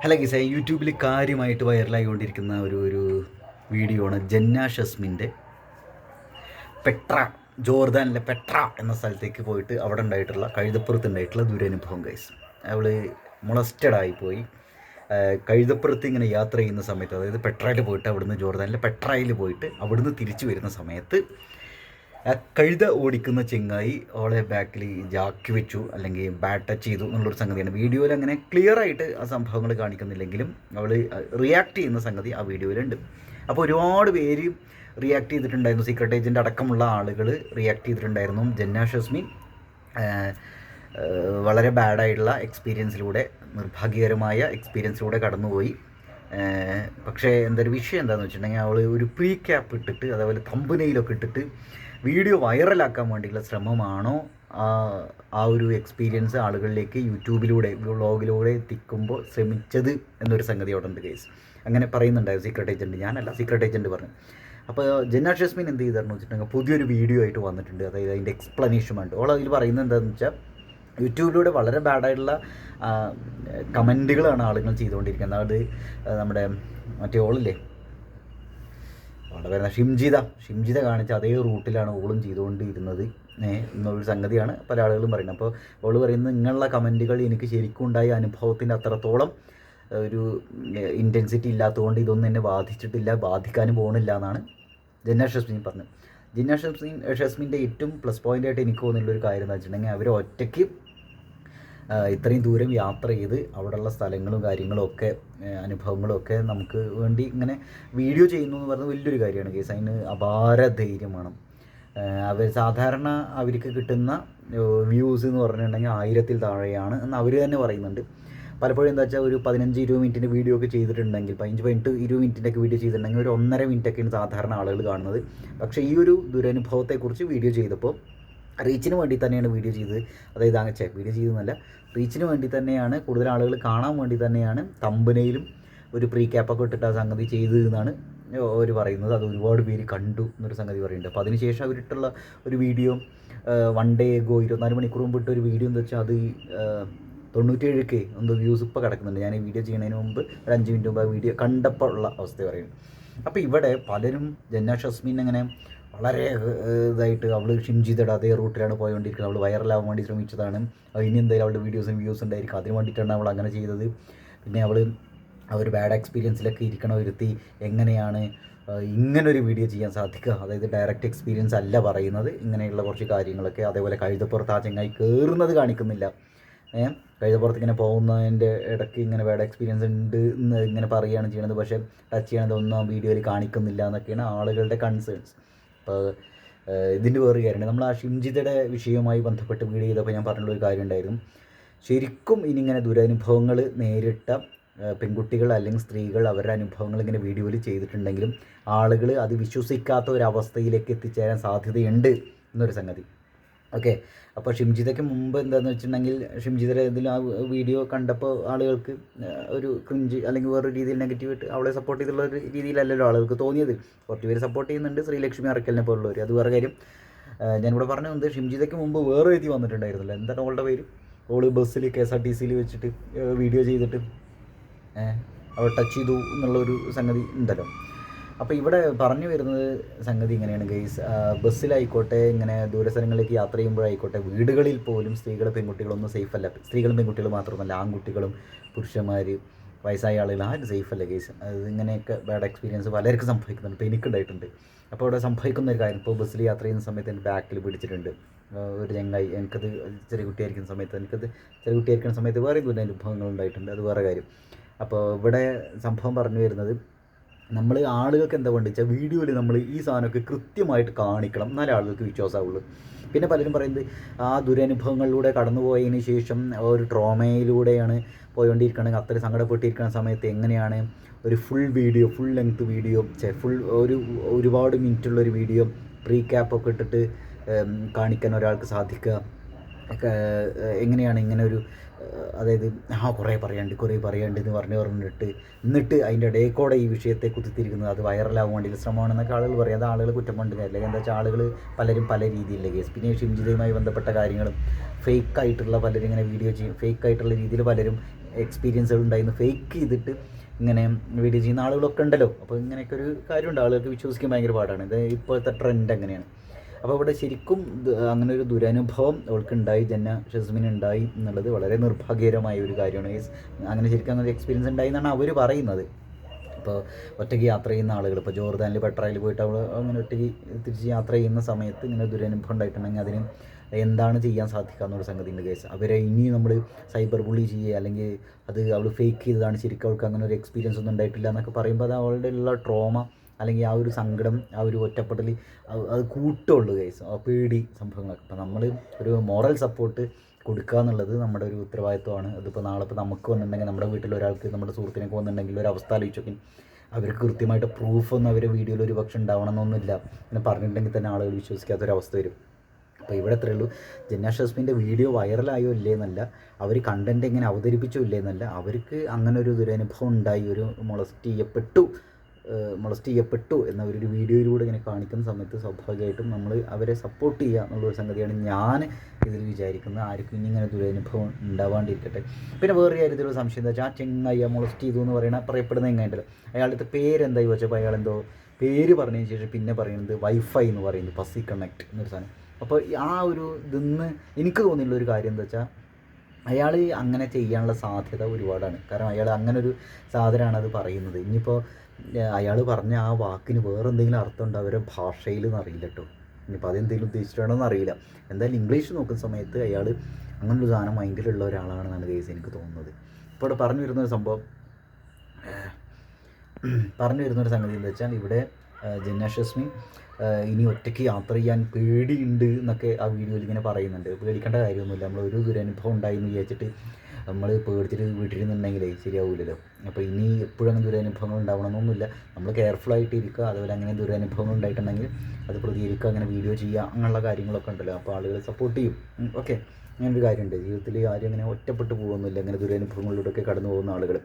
Hello ഗീസേ, യൂട്യൂബിൽ കാര്യമായിട്ട് വൈറലായിക്കൊണ്ടിരിക്കുന്ന ഒരു വീഡിയോ ആണ് ജന്ന ഷസ്മിൻ്റെ പെട്ര, ജോർദാനിലെ പെട്ര എന്ന സ്ഥലത്തേക്ക് പോയിട്ട് അവിടെ ഉണ്ടായിട്ടുള്ള കഴുതപ്പുറത്ത് ഉണ്ടായിട്ടുള്ള ദുരനുഭവം. ഗൈസ്, അവൾ മൊളസ്റ്റഡ് ആയിപ്പോയി. കഴുതപ്പുറത്ത് ഇങ്ങനെ യാത്ര ചെയ്യുന്ന സമയത്ത്, അതായത് പെട്രയിൽ പോയിട്ട് അവിടുന്ന് ജോർദാനിലെ പെട്രയിൽ പോയിട്ട് അവിടുന്ന് തിരിച്ചു വരുന്ന സമയത്ത് കഴുത ഓടിക്കുന്ന ചെങ്ങായി അവളെ ബാക്കിൽ ജാക്കി വെച്ചു, അല്ലെങ്കിൽ ബാഡ് ടച്ച് ചെയ്തു എന്നുള്ളൊരു സംഗതിയാണ്. വീഡിയോയിൽ അങ്ങനെ ക്ലിയർ ആയിട്ട് ആ സംഭവങ്ങൾ കാണിക്കുന്നില്ലെങ്കിലും അവൾ റിയാക്ട് ചെയ്യുന്ന സംഗതി ആ വീഡിയോയിലുണ്ട്. അപ്പോൾ ഒരുപാട് പേര് റിയാക്ട് ചെയ്തിട്ടുണ്ടായിരുന്നു. സീക്രട്ട് ഏജൻറ്റ് അടക്കമുള്ള ആളുകൾ റിയാക്ട് ചെയ്തിട്ടുണ്ടായിരുന്നു. ജന്ന ഷസ്മിൻ വളരെ ബാഡായിട്ടുള്ള എക്സ്പീരിയൻസിലൂടെ, നിർഭാഗ്യകരമായ എക്സ്പീരിയൻസിലൂടെ കടന്നുപോയി. പക്ഷേ എന്തൊരു വിഷയം എന്താണെന്ന് വെച്ചിട്ടുണ്ടെങ്കിൽ, അവൾ ഒരു പ്രീ ക്യാപ്പ് ഇട്ടിട്ട്, അതേപോലെ തമ്പനെയിലൊക്കെ ഇട്ടിട്ട് വീഡിയോ വൈറലാക്കാൻ വേണ്ടിയുള്ള ശ്രമമാണോ ആ ഒരു എക്സ്പീരിയൻസ് ആളുകളിലേക്ക് യൂട്യൂബിലൂടെ, വ്ളോഗിലൂടെ എത്തിക്കുമ്പോൾ ശ്രമിച്ചത് എന്നൊരു സംഗതി അവിടെ ഉണ്ട്. കേസ് അങ്ങനെ പറയുന്നുണ്ടായിരുന്നു സീക്രട്ട് ഏജൻറ്റ്, ഞാനല്ല സീക്രട്ട് ഏജൻറ്റ് പറഞ്ഞു. അപ്പോൾ ജന്ന ഷസ്മിൻ എന്ത് ചെയ്തായിരുന്നു വെച്ചിട്ടുണ്ടെങ്കിൽ പുതിയൊരു വീഡിയോ ആയിട്ട് വന്നിട്ടുണ്ട്. അതായത് അതിൻ്റെ എക്സ്പ്ലനേഷൻ ഉണ്ട്. അവൾ അതിൽ പറയുന്നത് എന്താണെന്ന് വെച്ചാൽ, യൂട്യൂബിലൂടെ വളരെ ബാഡായിട്ടുള്ള കമൻറ്റുകളാണ് ആളുകൾ ചെയ്തുകൊണ്ടിരിക്കുന്നത്. അത് നമ്മുടെ മറ്റേ ഓളില്ലേ, അവിടെ വരുന്ന ഷിംജിത കാണിച്ച അതേ റൂട്ടിലാണ് ഓളും ചെയ്തുകൊണ്ടിരുന്നത് എന്നൊരു സംഗതിയാണ് പല ആളുകളും പറയുന്നത്. അപ്പോൾ ഓൾ പറയുന്നത്, നിങ്ങളുടെ കമൻറ്റുകൾ എനിക്ക് ശരിക്കും ഉണ്ടായ അനുഭവത്തിൻ്റെ അത്രത്തോളം ഒരു ഇൻറ്റൻസിറ്റി ഇല്ലാത്തതുകൊണ്ട് ഇതൊന്നും എന്നെ ബാധിച്ചിട്ടില്ല, ബാധിക്കാനും പോകണില്ല എന്നാണ് ജന്ന ഷസ്മിൻ പറഞ്ഞത്. ജന്ന ഷസ്മിൻ്റെ ഏറ്റവും പ്ലസ് പോയിൻ്റായിട്ട് എനിക്ക് തോന്നിയുള്ളൊരു കാര്യം എന്ന് വെച്ചിട്ടുണ്ടെങ്കിൽ, അവർ ഒറ്റയ്ക്ക് ഇത്രയും ദൂരം യാത്ര ചെയ്ത് അവിടെയുള്ള സ്ഥലങ്ങളും കാര്യങ്ങളും ഒക്കെ, അനുഭവങ്ങളും ഒക്കെ നമുക്ക് വേണ്ടി ഇങ്ങനെ വീഡിയോ ചെയ്യുന്നു എന്ന് പറയുന്നത് വലിയൊരു കാര്യമാണ്. കേസ് അതിന് അപാര ധൈര്യം വേണം. സാധാരണ അവർക്ക് കിട്ടുന്ന വ്യൂസ് എന്ന് പറഞ്ഞിട്ടുണ്ടെങ്കിൽ 1000-ൽ താഴെയാണ് എന്ന് അവർ തന്നെ പറയുന്നുണ്ട്. പലപ്പോഴും എന്താ വെച്ചാൽ, ഒരു 15-20 മിനിറ്റിൻ്റെ വീഡിയോ ഒക്കെ ചെയ്തിട്ടുണ്ടെങ്കിൽ, 15-20 മിനിറ്റിൻ്റെ ഒക്കെ വീഡിയോ ചെയ്തിട്ടുണ്ടെങ്കിൽ ഒരു 1.5 മിനിറ്റൊക്കെയാണ് സാധാരണ ആളുകൾ കാണുന്നത്. പക്ഷേ ഈ ഒരു ദുരനുഭവത്തെക്കുറിച്ച് വീഡിയോ ചെയ്തപ്പോൾ റീച്ചിന് വേണ്ടി തന്നെയാണ് വീഡിയോ ചെയ്തത്. അതായത് വീഡിയോ ചെയ്തെന്നല്ല, റീച്ചിന് വേണ്ടി തന്നെയാണ്, കൂടുതൽ ആളുകൾ കാണാൻ വേണ്ടി തന്നെയാണ് തമ്പനയിലും ഒരു പ്രീ ക്യാപ്പൊക്കെ ഇട്ടിട്ട് ആ സംഗതി ചെയ്തത് എന്നാണ് അവർ പറയുന്നത്. അത് ഒരുപാട് പേര് കണ്ടു എന്നൊരു സംഗതി പറയുന്നുണ്ട്. അപ്പോൾ അതിനുശേഷം അവരിട്ടുള്ള ഒരു വീഡിയോ 1 ഡേ എഗോ, 24 മണിക്കൂർ മുമ്പ് ഇട്ട ഒരു വീഡിയോ എന്താ വെച്ചാൽ, അത് 97K എന്തോ വ്യൂസ് ഇപ്പോൾ കിടക്കുന്നുണ്ട്. ഞാൻ ഈ വീഡിയോ ചെയ്യുന്നതിന് മുമ്പ് ഒരു 5 മിനിറ്റ് മുമ്പ് ആ വീഡിയോ കണ്ടപ്പോൾ ഉള്ള അവസ്ഥ പറയുന്നത്. അപ്പോൾ ഇവിടെ പലരും ജന്ന ഷസ്മിൻ അങ്ങനെ വളരെ ഇതായിട്ട്, അവൾ ഷിംജിതയുടെ അതേ റൂട്ടിലാണ് പോയിക്കൊണ്ടിരിക്കുന്നത്, അവൾ വൈറലാവാൻ വേണ്ടി ശ്രമിച്ചതാണ്, ഇനി എന്തായാലും അവളുടെ വീഡിയോസും വ്യൂസ് ഉണ്ടായിരിക്കും, അതിന് വേണ്ടിയിട്ടാണ് അവൾ അങ്ങനെ ചെയ്തത്. പിന്നെ അവൾ ഒരു ബാഡ് എക്സ്പീരിയൻസിലൊക്കെ ഇരിക്കണ ഒരുത്തി എങ്ങനെയാണ് ഇങ്ങനൊരു വീഡിയോ ചെയ്യാൻ സാധിക്കുക? അതായത് ഡയറക്റ്റ് എക്സ്പീരിയൻസ് അല്ല പറയുന്നത്, ഇങ്ങനെയുള്ള കുറച്ച് കാര്യങ്ങളൊക്കെ. അതേപോലെ കഴുതപ്പുറത്ത് ആ ചെങ്ങായി കയറുന്നത് കാണിക്കുന്നില്ല. കഴുതപ്പുറത്ത് ഇങ്ങനെ പോകുന്നതിൻ്റെ ഇടയ്ക്ക് ഇങ്ങനെ ബാഡ് എക്സ്പീരിയൻസ് ഉണ്ട് എന്ന് ഇങ്ങനെ പറയുകയാണ് ചെയ്യണത്. പക്ഷേ ടച്ച് ചെയ്യണതൊന്നും വീഡിയോയിൽ കാണിക്കുന്നില്ല എന്നൊക്കെയാണ് ആളുകളുടെ കൺസേൺസ്. അപ്പോൾ ഇതിൻ്റെ വേറൊരു കാര്യമുണ്ട്. നമ്മൾ ആ ഷിംജിതയുടെ വിഷയവുമായി ബന്ധപ്പെട്ട് വീഡിയോ ചെയ്തപ്പോൾ ഞാൻ പറഞ്ഞുള്ളൊരു കാര്യം ഉണ്ടായിരുന്നു. ശരിക്കും ഇനിയിങ്ങനെ ദുരനുഭവങ്ങൾ നേരിട്ട പെൺകുട്ടികൾ അല്ലെങ്കിൽ സ്ത്രീകൾ അവരുടെ അനുഭവങ്ങൾ ഇങ്ങനെ വീഡിയോയിൽ ചെയ്തിട്ടുണ്ടെങ്കിലും ആളുകൾ അത് വിശ്വസിക്കാത്ത ഒരവസ്ഥയിലേക്ക് എത്തിച്ചേരാൻ സാധ്യതയുണ്ട് എന്നൊരു സംഗതി. ഓക്കെ, അപ്പോൾ ഷിംജിതയ്ക്ക് മുമ്പ് എന്താണെന്ന് വെച്ചിട്ടുണ്ടെങ്കിൽ, ഷിംജിതയുടെ ഇതിൽ ആ വീഡിയോ കണ്ടപ്പോൾ ആളുകൾക്ക് ഒരു ക്രിഞ്ച് അല്ലെങ്കിൽ വേറൊരു രീതിയിൽ നെഗറ്റീവായിട്ട് അവളെ സപ്പോർട്ട് ചെയ്തുള്ള ഒരു രീതിയിലല്ലല്ലോ ആളുകൾക്ക് തോന്നിയത്. കുറച്ച് പേര് സപ്പോർട്ട് ചെയ്യുന്നുണ്ട്, ശ്രീലക്ഷ്മി അറക്കലിനെ പോലുള്ളവർ, അത് വേറെ കാര്യം. ഞാനിവിടെ പറഞ്ഞു വന്നത്, ഷിംജിതയ്ക്ക് മുമ്പ് വേറെ എഴുതി വന്നിട്ടുണ്ടായിരുന്നില്ല, എന്താണ് അവളുടെ പേര്, ഓള് ബസ്സിൽ KSRTCയിൽ വെച്ചിട്ട് വീഡിയോ ചെയ്തിട്ട് അവൾ ടച്ച് ചെയ്തു എന്നുള്ളൊരു സംഗതി ഉണ്ടല്ലോ. അപ്പോൾ ഇവിടെ പറഞ്ഞു വരുന്നത് സംഗതി ഇങ്ങനെയാണ് ഗൈസ്. ബസ്സിലായിക്കോട്ടെ, ഇങ്ങനെ ദൂരസ്ഥലങ്ങളിലേക്ക് യാത്ര ചെയ്യുമ്പോഴായിക്കോട്ടെ, വീടുകളിൽ പോലും പെൺകുട്ടികളൊന്നും സേഫ് അല്ല. സ്ത്രീകളും പെൺകുട്ടികളും മാത്രമല്ല, ആൺകുട്ടികളും പുരുഷന്മാർ, വയസ്സായ ആളുകൾ, ആരും സേഫ് അല്ല ഗൈസ്. അത് ഇങ്ങനെയൊക്കെ ബാഡ് എക്സ്പീരിയൻസ് പലർക്കും സംഭവിക്കുന്നുണ്ട്. ഇപ്പോൾ എനിക്കുണ്ടായിട്ടുണ്ട്. അപ്പോൾ ഇവിടെ സംഭവിക്കുന്ന ഒരു കാര്യം, ഇപ്പോൾ ബസ്സിൽ യാത്ര ചെയ്യുന്ന സമയത്ത് എൻ്റെ ബാക്കിൽ പിടിച്ചിട്ടുണ്ട് ഒരു ചെങ്ങായി. എനിക്കത് ചെറിയ കുട്ടിയായിരിക്കുന്ന സമയത്ത് വേറെ അനുഭവങ്ങൾ ഉണ്ടായിട്ടുണ്ട്, അത് വേറെ കാര്യം. അപ്പോൾ ഇവിടെ സംഭവം പറഞ്ഞു വരുന്നത്, നമ്മൾ ആളുകൾക്ക് എന്താ വേണ്ടത് വെച്ചാൽ, വീഡിയോയിൽ നമ്മൾ ഈ സാധനമൊക്കെ കൃത്യമായിട്ട് കാണിക്കണം, എന്നാലേ ആളുകൾക്ക് വിശ്വാസമാവുള്ളൂ. പിന്നെ പലരും പറയുന്നത്, ആ ദുരനുഭവങ്ങളിലൂടെ കടന്നുപോയതിന് ശേഷം ഒരു ട്രോമയിലൂടെയാണ് പോയിക്കൊണ്ടിരിക്കണമെങ്കിൽ, അത്രയും സങ്കടപ്പെട്ടിരിക്കുന്ന സമയത്ത് എങ്ങനെയാണ് ഒരു ഫുൾ ലെങ്ത് വീഡിയോ, ഒരുപാട് മിനിറ്റുള്ളൊരു വീഡിയോ പ്രീ ക്യാപ്പൊക്കെ ഇട്ടിട്ട് കാണിക്കാൻ ഒരാൾക്ക് സാധിക്കുക? എങ്ങനെയാണ് ഇങ്ങനെ ഒരു, അതായത് കുറേ പറയാണ്ട് എന്ന് എന്നിട്ട് അതിൻ്റെ ഇടയിൽ ഈ വിഷയത്തെ കുത്തിത്തിരിക്കുന്നത്, അത് വൈറലാവാൻ വേണ്ടിയുള്ള ശ്രമമാണെന്നൊക്കെ ആളുകൾ പറയും. അത് ആളുകൾ കുറ്റം പണ്ടില്ല. എന്താ വെച്ചാൽ, ആളുകൾ പലരും പല രീതിയിലുള്ള കേസ്, പിന്നെ ഷിംജിതയുമായി ബന്ധപ്പെട്ട കാര്യങ്ങളും ഫേക്കായിട്ടുള്ള പലരും ഇങ്ങനെ വീഡിയോ ചെയ്യും, ഫേക്കായിട്ടുള്ള രീതിയിൽ പലരും എക്സ്പീരിയൻസുകൾ ഉണ്ടായിരുന്നു ഫേക്ക് ചെയ്തിട്ട് ഇങ്ങനെ വീഡിയോ ചെയ്യുന്ന ആളുകളൊക്കെ ഉണ്ടല്ലോ. അപ്പോൾ ഇങ്ങനെയൊക്കെ ഒരു കാര്യമുണ്ട്, ആളുകൾക്ക് വിശ്വസിക്കാൻ ഭയങ്കര പാടാണ്. ഇത് ഇപ്പോഴത്തെ ട്രെൻഡ് അങ്ങനെയാണ്. അപ്പോൾ ഇവിടെ ശരിക്കും അങ്ങനെ ഒരു ദുരനുഭവം അവൾക്ക് ഉണ്ടായി, ജന്ന ഷസ്മിന് ഉണ്ടായി എന്നുള്ളത് വളരെ നിർഭാഗ്യകരമായ ഒരു കാര്യമാണ്. അങ്ങനെ ശരിക്കും അങ്ങനെ എക്സ്പീരിയൻസ് ഉണ്ടായി എന്നാണ് അവർ പറയുന്നത്. ഇപ്പോൾ ഒറ്റയ്ക്ക് യാത്ര ചെയ്യുന്ന ആളുകൾ, ഇപ്പോൾ ജോർദാനിൽ പെട്രയിൽ പോയിട്ട് അവൾ അങ്ങനെ ഒറ്റയ്ക്ക് തിരിച്ച് യാത്ര ചെയ്യുന്ന സമയത്ത് ഇങ്ങനെ ദുരനുഭവം ഉണ്ടായിട്ടുണ്ടെങ്കിൽ അതിന് എന്താണ് ചെയ്യാൻ സാധിക്കുക എന്നൊരു സംഗതി ഉണ്ട് കേസ്. അവരെ ഇനി നമ്മൾ സൈബർ ബുള്ളി ചെയ്യുക, അല്ലെങ്കിൽ അത് അവൾ ഫേക്ക് ചെയ്തതാണ്, ശരിക്കും അവൾക്ക് അങ്ങനെ ഒരു എക്സ്പീരിയൻസ് ഒന്നും ഉണ്ടായിട്ടില്ല എന്നൊക്കെ പറയുമ്പോൾ അത് അവളുടെ ഉള്ള ട്രോമ അല്ലെങ്കിൽ ആ ഒരു സങ്കടം, ആ ഒരു ഒറ്റപ്പെടൽ അത് കൂട്ടുള്ളൂ കേസ്, ആ പേടി സംഭവങ്ങളൊക്കെ. അപ്പോൾ നമ്മൾ ഒരു മോറൽ സപ്പോർട്ട് കൊടുക്കുക എന്നുള്ളത് നമ്മുടെ ഒരു ഉത്തരവാദിത്വമാണ്. അതിപ്പോൾ നാളെ ഇപ്പോൾ നമുക്ക് വന്നിട്ടുണ്ടെങ്കിൽ, നമ്മുടെ വീട്ടിൽ ഒരാൾക്ക് നമ്മുടെ സുഹൃത്തിനൊക്കെ വന്നിട്ടുണ്ടെങ്കിൽ ഒരു അവസ്ഥ ആലോചിച്ചൊക്കെ അവർക്ക് കൃത്യമായിട്ട് പ്രൂഫൊന്നും അവരുടെ വീഡിയോയിൽ ഒരു പക്ഷെ ഉണ്ടാവണമെന്നൊന്നുമില്ല. അങ്ങനെ പറഞ്ഞിട്ടുണ്ടെങ്കിൽ തന്നെ ആളുകൾ വിശ്വസിക്കാത്തൊരവസ്ഥ വരും. അപ്പോൾ ഇവിടെ എത്രയേ ഉള്ളൂ, ജന്ന ഷസ്മിൻ്റെ വീഡിയോ വൈറലായോ ഇല്ലേ എന്നല്ല, അവർ കണ്ടൻറ്റ് എങ്ങനെ അവതരിപ്പിച്ചോ ഇല്ലേ എന്നല്ല, അവർക്ക് അങ്ങനെ ഒരു ദുരനുഭവം ഉണ്ടായി, ഒരു മൊളസ്റ്റ് ചെയ്യപ്പെട്ടു എന്ന ഒരു വീഡിയോയിലൂടെ ഇങ്ങനെ കാണിക്കുന്ന സമയത്ത് സ്വാഭാവികമായിട്ടും നമ്മൾ അവരെ സപ്പോർട്ട് ചെയ്യുക എന്നുള്ളൊരു സംഗതിയാണ് ഞാൻ ഇതിൽ വിചാരിക്കുന്നത്. ആർക്കും ഇനി ഇങ്ങനെ ദുരനുഭവം ഉണ്ടാവാണ്ടിരിക്കട്ടെ. പിന്നെ വേറെ കാര്യത്തിലുള്ള സംശയം എന്താ വെച്ചാൽ, ആ ചെങ്ങായി മൊളസ്റ്റ് ചെയ്തു എന്ന് പറയപ്പെടുന്ന എങ്ങനെയുണ്ടല്ലോ, അയാളുടെ പേരെന്തായി വെച്ചപ്പോൾ അയാളെന്തോ പേര് പറഞ്ഞതിന് ശേഷം പിന്നെ പറയുന്നത് വൈഫൈ എന്ന് പറയുന്നത്, പസി കണക്ട് എന്നൊരു സാധനം. അപ്പോൾ ആ ഒരു ഇതിന്ന് എനിക്ക് തോന്നിയുള്ള ഒരു കാര്യം എന്താ വെച്ചാൽ, അയാൾ അങ്ങനെ ചെയ്യാനുള്ള സാധ്യത ഒരുപാടാണ്. കാരണം അയാൾ അങ്ങനൊരു സാധനമാണ് അത് പറയുന്നത്. ഇനിയിപ്പോൾ അയാൾ പറഞ്ഞ ആ വാക്കിന് വേറെ എന്തെങ്കിലും അർത്ഥം ഉണ്ട് അവരുടെ ഭാഷയിൽ എന്നറിയില്ല കേട്ടോ. ഇനിയിപ്പോൾ അതെന്തെങ്കിലും ഉദ്ദേശിച്ചിട്ടാണോ എന്നറിയില്ല. എന്തായാലും ഇംഗ്ലീഷ് നോക്കുന്ന സമയത്ത് അയാൾ അങ്ങനൊരു സാധനം മൈൻഡിലുള്ള ഒരാളാണെന്നാണ് കേസ് എനിക്ക് തോന്നുന്നത്. ഇപ്പോൾ ഇവിടെ പറഞ്ഞു വരുന്നൊരു സംഗതി എന്താ വെച്ചാൽ, ഇവിടെ ജന്ന ഷസ്മി ഇനി ഒറ്റയ്ക്ക് യാത്ര ചെയ്യാൻ പേടിയുണ്ട് എന്നൊക്കെ ആ വീഡിയോയിൽ ഇങ്ങനെ പറയുന്നുണ്ട്. പേടിക്കേണ്ട കാര്യമൊന്നുമില്ല. നമ്മൾ ഒരു ദുരനുഭവം ഉണ്ടായി എന്ന് വിചാരിച്ചിട്ട് നമ്മൾ പേടിച്ചിട്ട് വീട്ടിലിരുന്നുണ്ടെങ്കിലേ ശരിയാവില്ലല്ലോ. അപ്പോൾ ഇനി എപ്പോഴും അങ്ങനെ ദുരനുഭവങ്ങൾ ഉണ്ടാവണമെന്നൊന്നുമില്ല. നമ്മൾ കെയർഫുള്ളായിട്ട് ഇരിക്കുക. അതുപോലെ അങ്ങനെ ദുരനുഭവങ്ങൾ ഉണ്ടായിട്ടുണ്ടെങ്കിൽ അത് പ്രതികരിക്കുക, അങ്ങനെ വീഡിയോ ചെയ്യുക, അങ്ങനെയുള്ള കാര്യങ്ങളൊക്കെ ഉണ്ടല്ലോ. അപ്പോൾ ആളുകൾ സപ്പോർട്ട് ചെയ്യും. ഓക്കെ, അങ്ങനൊരു കാര്യമുണ്ട്. ജീവിതത്തിൽ ആരും അങ്ങനെ ഒറ്റപ്പെട്ട് പോകുന്നില്ല. അങ്ങനെ ദുരനുഭവങ്ങളിലൂടെയൊക്കെ കടന്നു പോകുന്ന ആളുകൾ,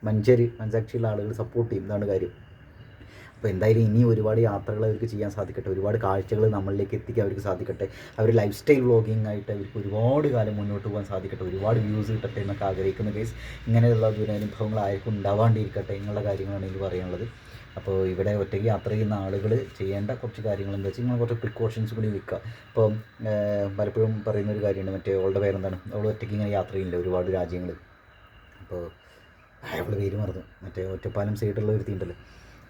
മനസാക്ഷിയുള്ള ആളുകൾ സപ്പോർട്ട് ചെയ്യും. ഇതാണ് കാര്യം. അപ്പോൾ എന്തായാലും ഇനി ഒരുപാട് യാത്രകൾ അവർക്ക് ചെയ്യാൻ സാധിക്കട്ടെ, ഒരുപാട് കാഴ്ചകൾ നമ്മളിലേക്ക് എത്തിക്കാൻ അവർക്ക് സാധിക്കട്ടെ, അവർ ലൈഫ് സ്റ്റൈൽ വ്ളോഗിങ് ആയിട്ട് അവർക്ക് ഒരുപാട് കാലം മുന്നോട്ട് പോകാൻ സാധിക്കട്ടെ, ഒരുപാട് വ്യൂസ് കിട്ടട്ടെ എന്നൊക്കെ ആഗ്രഹിക്കുന്ന കേസ്. ഇങ്ങനെയുള്ള ദുരനുഭവങ്ങൾ ആർക്കും ഉണ്ടാവാണ്ടിരിക്കട്ടെ എന്നുള്ള കാര്യങ്ങളാണ് എനിക്ക് പറയാനുള്ളത്. അപ്പോൾ ഇവിടെ ഒറ്റയ്ക്ക് യാത്ര ചെയ്യുന്ന ആളുകൾ ചെയ്യേണ്ട കുറച്ച് കാര്യങ്ങൾ എന്താ വെച്ചാൽ, നിങ്ങൾ കുറച്ച് പ്രിക്കോഷൻസ് കൂടി വെക്കുക. ഇപ്പോൾ പലപ്പോഴും പറയുന്നൊരു കാര്യമുണ്ട്, മറ്റേ അവളുടെ പേരെന്താണ്, അവൾ ഒറ്റയ്ക്ക് ഇങ്ങനെ യാത്ര ചെയ്യില്ല ഒരുപാട് രാജ്യങ്ങൾ. അപ്പോൾ അവളുടെ പേര് മറന്നു, മറ്റേ ഒറ്റപ്പാലം സൈഡുള്ള ഒരു തീണ്ടല്ലോ.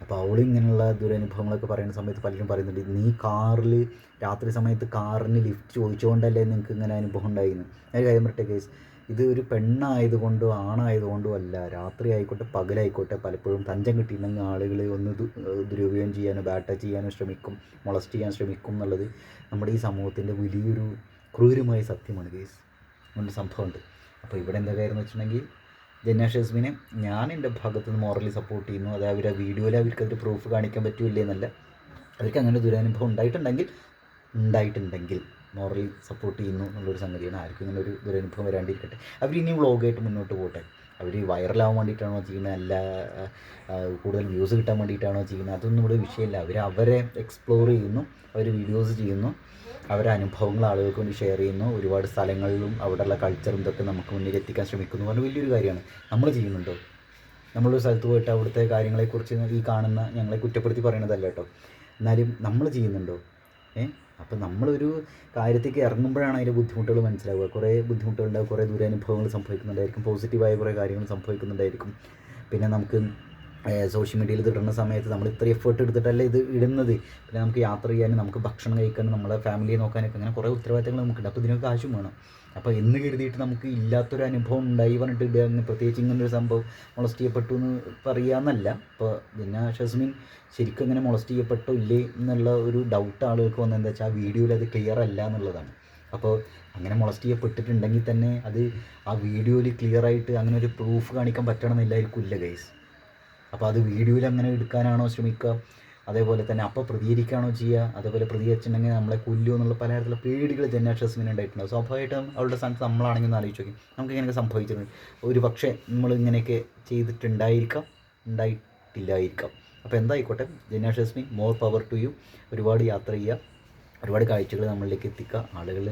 അപ്പോൾ അവൾ ഇങ്ങനെയുള്ള ദുരനുഭവങ്ങളൊക്കെ പറയുന്ന സമയത്ത് പലരും പറയുന്നുണ്ട്, നീ കാറിൽ രാത്രി സമയത്ത് കാറിന് ലിഫ്റ്റ് ചോദിച്ചുകൊണ്ടല്ലേ നിങ്ങൾക്ക് ഇങ്ങനെ അനുഭവം ഉണ്ടായിരുന്നു. ഒരു കാര്യം പറയട്ടെ കേസ്, ഇത് ഒരു പെണ്ണായതുകൊണ്ടോ ആണായതുകൊണ്ടോ അല്ല, രാത്രി ആയിക്കോട്ടെ പകലായിക്കോട്ടെ പലപ്പോഴും തഞ്ചം കിട്ടിയിട്ടുണ്ടെങ്കിൽ ആളുകൾ ഒന്ന് ദുരുപയോഗം ചെയ്യാനോ ബാഡ് ടച്ച് ചെയ്യാനോ ശ്രമിക്കും, മൊളസ്റ്റ് ചെയ്യാൻ ശ്രമിക്കും എന്നുള്ളത് നമ്മുടെ ഈ സമൂഹത്തിൻ്റെ വലിയൊരു ക്രൂരമായ സത്യമാണ് കേസ്. അങ്ങനൊരു സംഭവമുണ്ട്. അപ്പോൾ ഇവിടെ എന്താ കാര്യം എന്ന് വെച്ചിട്ടുണ്ടെങ്കിൽ, ജന്ന ഷസ്മിനെ ഞാൻ എൻ്റെ ഭാഗത്ത് നിന്ന് മോറലി സപ്പോർട്ട് ചെയ്യുന്നു. അത് അവരുടെ വീഡിയോയിൽ അവർക്കതൊരു പ്രൂഫ് കാണിക്കാൻ പറ്റില്ല എന്നല്ല, അവർക്ക് അങ്ങനെ ദുരനുഭവം ഉണ്ടായിട്ടുണ്ടെങ്കിൽ മോറലി സപ്പോർട്ട് ചെയ്യുന്നു എന്നുള്ളൊരു സംഗതിയാണ്. ആർക്കും ഇങ്ങനെ ഒരു ദുരനുഭവം വരാണ്ടിരിക്കട്ടെ. അവർ ഇനി വ്ളോഗായിട്ട് മുന്നോട്ട് പോകട്ടെ. അവർ വൈറലാവാൻ വേണ്ടിയിട്ടാണോ ചെയ്യുന്നത്, അല്ല കൂടുതൽ വ്യൂസ് കിട്ടാൻ വേണ്ടിയിട്ടാണോ ചെയ്യുന്നത്, അതൊന്നും ഇവിടെ വിഷയമില്ല. അവരെ എക്സ്പ്ലോർ ചെയ്യുന്നു, അവർ വീഡിയോസ് ചെയ്യുന്നു, അവരുടെ അനുഭവങ്ങൾ ആളുകൾക്ക് വേണ്ടി ഷെയർ ചെയ്യുന്നു, ഒരുപാട് സ്ഥലങ്ങളിലും അവിടെയുള്ള കൾച്ചറും ഇതൊക്കെ നമുക്ക് മുന്നിൽ എത്തിക്കാൻ ശ്രമിക്കുന്നു പറഞ്ഞാൽ വലിയൊരു കാര്യമാണ്. നമ്മൾ ചെയ്യുന്നുണ്ടോ? നമ്മളൊരു സ്ഥലത്ത് പോയിട്ട് അവിടുത്തെ കാര്യങ്ങളെക്കുറിച്ച് ഈ കാണുന്ന ഞങ്ങളെ കുറ്റപ്പെടുത്തി പറയണതല്ല കേട്ടോ, എന്നാലും നമ്മൾ ചെയ്യുന്നുണ്ടോ? അപ്പോൾ നമ്മളൊരു കാര്യത്തേക്ക് ഇറങ്ങുമ്പോഴാണ് അതിൻ്റെ ബുദ്ധിമുട്ടുകൾ മനസ്സിലാവുക. കുറേ ബുദ്ധിമുട്ടുകളുണ്ടാവും, കുറേ ദുരനുഭവങ്ങൾ സംഭവിക്കുന്നുണ്ടായിരിക്കും, പോസിറ്റീവായ കുറേ കാര്യങ്ങൾ സംഭവിക്കുന്നുണ്ടായിരിക്കും. പിന്നെ നമുക്ക് സോഷ്യൽ മീഡിയയിൽ ഇത് ഇടുന്ന സമയത്ത് നമ്മൾ ഇത്ര എഫേർട്ട് എടുത്തിട്ടല്ലേ ഇത് ഇടുന്നത്. പിന്നെ നമുക്ക് യാത്ര ചെയ്യാനും നമുക്ക് ഭക്ഷണം കഴിക്കാനും നമ്മളെ ഫാമിലിയെ നോക്കാനൊക്കെ അങ്ങനെ കുറേ ഉത്തരവാദിത്തങ്ങൾ നമുക്കുണ്ട്. അപ്പോൾ ഇതിനൊക്കെ കാശും വേണം. അപ്പോൾ എന്ന് കരുതിയിട്ട് നമുക്ക് ഇല്ലാത്തൊരു അനുഭവം ഉണ്ടായി പറഞ്ഞിട്ട് ഇടുക, പ്രത്യേകിച്ച് ഇങ്ങനൊരു സംഭവം മൊളസ്റ്റ് ചെയ്യപ്പെട്ടു എന്ന് പറയാമെന്നല്ല. ഇപ്പോൾ ജന്ന ഷസ്മിൻ ശരിക്കും ഇങ്ങനെ മൊളസ്റ്റ് ചെയ്യപ്പെട്ടോ ഇല്ലേ എന്നുള്ള ഒരു ഡൗട്ട് ആളുകൾക്ക് വന്നത് എന്താ വെച്ചാൽ, ആ വീഡിയോയിൽ അത് ക്ലിയർ അല്ല എന്നുള്ളതാണ്. അപ്പോൾ അങ്ങനെ മൊളസ്റ്റ് ചെയ്യപ്പെട്ടിട്ടുണ്ടെങ്കിൽ തന്നെ അത് ആ വീഡിയോയിൽ ക്ലിയറായിട്ട് അങ്ങനെ ഒരു പ്രൂഫ് കാണിക്കാൻ പറ്റണമെന്നില്ലായിരിക്കും ഇല്ല ഗൈസ്. അപ്പോൾ അത് വീഡിയോയിൽ അങ്ങനെ എടുക്കാനാണോ ശ്രമിക്കുക, അതേപോലെ തന്നെ അപ്പോൾ പ്രതികരിക്കുകയാണോ ചെയ്യുക, അതേപോലെ പ്രതികരിച്ചിട്ടുണ്ടെങ്കിൽ നമ്മളെ കൊല്ലുമോ എന്നുള്ള പലതരത്തിലുള്ള പേടികൾ ജന്ന ഷസ്മിന് ഉണ്ടായിട്ടുണ്ടാവും. സ്വാഭാവികമായിട്ടും അവളുടെ സ്ഥാനത്ത് നമ്മളാണെങ്കിൽ ഒന്ന് ആലോചിച്ച് നോക്കി, നമുക്ക് ഇങ്ങനെയൊക്കെ സംഭവിച്ചിട്ടുണ്ട്, ഒരു പക്ഷേ നമ്മൾ ഇങ്ങനെയൊക്കെ ഉണ്ടായിട്ടില്ലായിരിക്കാം. അപ്പോൾ എന്തായിക്കോട്ടെ, ജന്ന ഷസ്മി മോർ പവർ ടു യു. ഒരുപാട് യാത്ര ചെയ്യുക, ഒരുപാട് കാഴ്ചകൾ നമ്മളിലേക്ക് എത്തിക്കുക. ആളുകൾ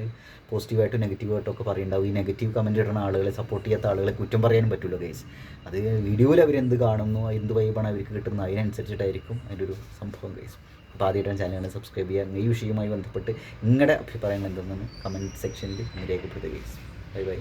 പോസിറ്റീവായിട്ടും നെഗറ്റീവായിട്ടും ഒക്കെ പറയുന്നുണ്ടാവും. ഈ നെഗറ്റീവ് കമൻറ്റ് ഇടുന്ന ആളുകളെ, സപ്പോർട്ട് ചെയ്യാത്ത ആളുകളെ കുറ്റം പറയാനും പറ്റില്ല ഗൈസ്. അത് വീഡിയോയിൽ അവരെന്ത് കാണുന്നു, എന്ത് വൈബാണ് അവർക്ക് കിട്ടുന്നത്, അതിനനുസരിച്ചിട്ടായിരിക്കും അതിൻ്റെ ഒരു സംഭവം ഗൈസ്. അപ്പോൾ ആദ്യമായിട്ടാണ് ചാനലാണ് സബ്സ്ക്രൈബ് ചെയ്യുക. ഈ വിഷയവുമായി ബന്ധപ്പെട്ട് നിങ്ങളുടെ അഭിപ്രായങ്ങൾ എന്തെന്ന് കമൻറ്റ് സെക്ഷനിൽ രേഖപ്പെടുത്തുക ഗൈസ്. Bye bye.